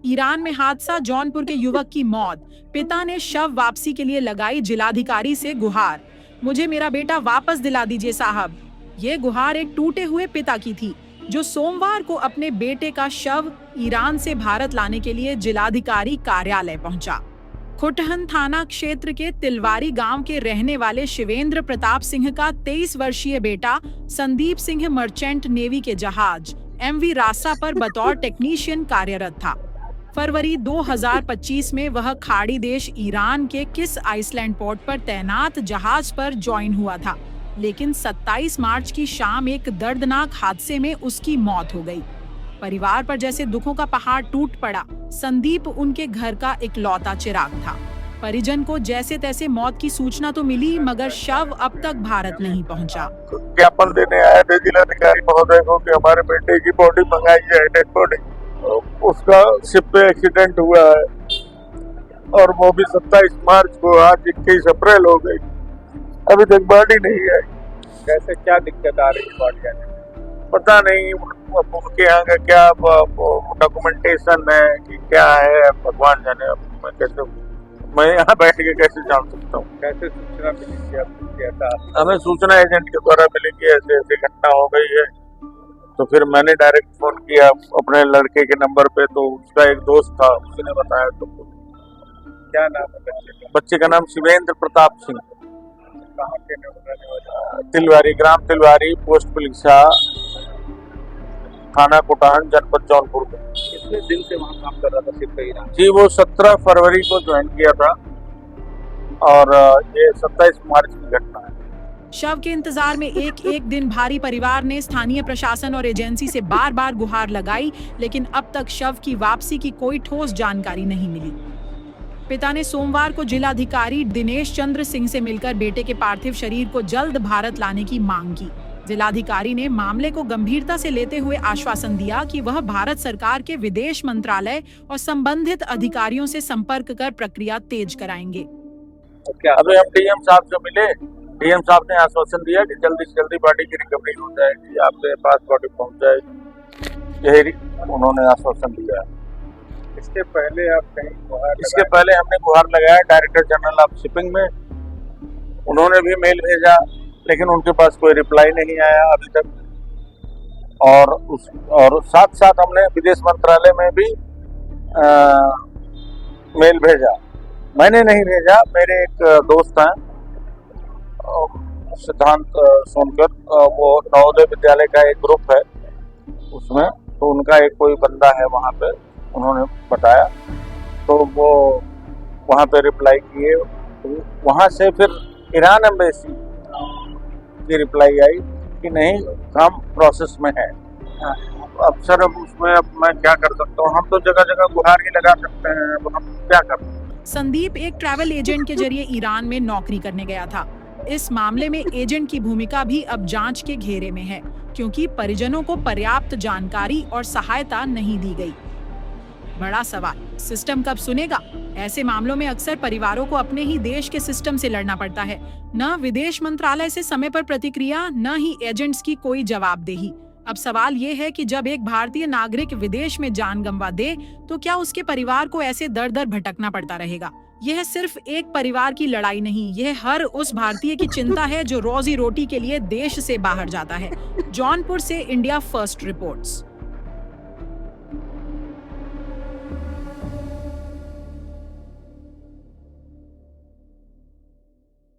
Iran में हादसा, जौनपुर के युवक की मौत। पिता ने शव वापसी के लिए लगाई जिलाधिकारी से गुहार। मुझे मेरा बेटा वापस दिला दीजिए साहब। ये गुहार एक टूटे हुए पिता की थी, जो सोमवार को अपने बेटे का शव ईरान से भारत लाने के लिए जिलाधिकारी कार्यालय पहुंचा। खुटहन थाना क्षेत्र के तिलवारी गांव के रहने वाले शिवेंद्र प्रताप सिंह का 23 वर्षीय बेटा संदीप सिंह मर्चेंट नेवी के जहाज MV रासा पर बतौर टेक्नीशियन कार्यरत था। फरवरी 2025 में वह खाड़ी देश ईरान के किस आइसलैंड पोर्ट पर तैनात जहाज पर ज्वाइन हुआ था, लेकिन 27 मार्च की शाम एक दर्दनाक हादसे में उसकी मौत हो गई। परिवार पर जैसे दुखों का पहाड़ टूट पड़ा। संदीप उनके घर का इकलौता चिराग था। परिजन को जैसे तैसे मौत की सूचना तो मिली, मगर शव अब तक भारत नहीं पहुंचा। ज्ञापन देने आए थे जिलाधिकारी महोदय को कि हमारे बेटे की बॉडी मंगाई जाए, डेड बॉडी। उसका शिप पे एक्सीडेंट हुआ है और वो भी 27 मार्च को, आज 21 अप्रैल हो गई, अभी तक बॉडी नहीं है। कैसे, क्या दिक्कत आ रही है बॉडी आने में? पता नहीं उनके यहाँ का क्या डॉक्यूमेंटेशन है कि क्या है, भगवान जाने। मैं यहाँ बैठ के कैसे जान सकता हूँ? कैसे सूचना मिली आपको? हमें सूचना एजेंट के द्वारा मिली कि ऐसे ऐसे घटना हो गई है, तो फिर मैंने डायरेक्ट फोन किया अपने लड़के के नंबर पे, तो उसका एक दोस्त था, उसने बताया। तो क्या नाम है बच्चे का? बच्चे का नाम शिवेंद्र प्रताप सिंह। कहाँ के रहने वाले? तिलवारी, ग्राम तिलवारी, पोस्ट पुलिसा, थाना कोटान, जनपद जौनपुर में। कितने दिन से वहाँ काम कर रहा था शिप पे ईरान? जी, वो 17 फरवरी को ज्वाइन किया था और ये 27 मार्च की घटना है। शव के इंतजार में एक एक दिन भारी परिवार ने स्थानीय प्रशासन और एजेंसी से बार बार गुहार लगाई, लेकिन अब तक शव की वापसी की कोई ठोस जानकारी नहीं मिली। पिता ने सोमवार को जिलाधिकारी दिनेश चंद्र सिंह से मिलकर बेटे के पार्थिव शरीर को जल्द भारत लाने की मांग की। जिलाधिकारी ने मामले को गंभीरता से लेते हुए आश्वासन दिया कि वह भारत सरकार के विदेश मंत्रालय और संबंधित अधिकारियों से संपर्क कर प्रक्रिया तेज कराएंगे। क्या अभी हम डीएम साहब से मिले, डीएम साहब ने आश्वासन दिया कि जल्दी से जल्दी बॉडी की रिकवरी हो जाएगी, आपके पास बॉडी पहुंच जाएगी, यही उन्होंने आश्वासन दिया। इसके पहले आप कहीं गुहार? इसके पहले हमने गुहार लगाया डायरेक्टर जनरल ऑफ शिपिंग में, उन्होंने भी मेल भेजा, लेकिन उनके पास कोई रिप्लाई नहीं आया अभी तक। और साथ साथ हमने विदेश मंत्रालय में भी मेल भेजा। मैंने नहीं भेजा, मेरे एक दोस्त हैं सिद्धांत सोनकर, वो नवोदय विद्यालय का एक ग्रुप है उसमें, तो उनका एक कोई बंदा है वहाँ पे, उन्होंने बताया, तो वो वहाँ पे रिप्लाई किए। तो वहाँ से फिर ईरान एम्बेसी की रिप्लाई आई कि नहीं, काम प्रोसेस में है। अब सर, अब उसमें अब मैं क्या कर सकता हूँ? हम तो जगह जगह गुहार ही लगा सकते हैं, अब हम क्या कर सकते हैं? संदीप एक ट्रैवल एजेंट के जरिए ईरान में नौकरी करने गया था। इस मामले में एजेंट की भूमिका भी अब जांच के घेरे में है, क्योंकि परिजनों को पर्याप्त जानकारी और सहायता नहीं दी गई। बड़ा सवाल, सिस्टम कब सुनेगा? ऐसे मामलों में अक्सर परिवारों को अपने ही देश के सिस्टम से लड़ना पड़ता है। न विदेश मंत्रालय से समय पर प्रतिक्रिया, न ही एजेंट्स की कोई जवाबदेही। अब सवाल ये है कि जब एक भारतीय नागरिक विदेश में जान गंवा दे, तो क्या उसके परिवार को ऐसे दर दर भटकना पड़ता रहेगा? यह सिर्फ एक परिवार की लड़ाई नहीं, यह हर उस भारतीय की चिंता है जो रोजी रोटी के लिए देश से बाहर जाता है। जौनपुर से इंडिया फर्स्ट रिपोर्ट्स।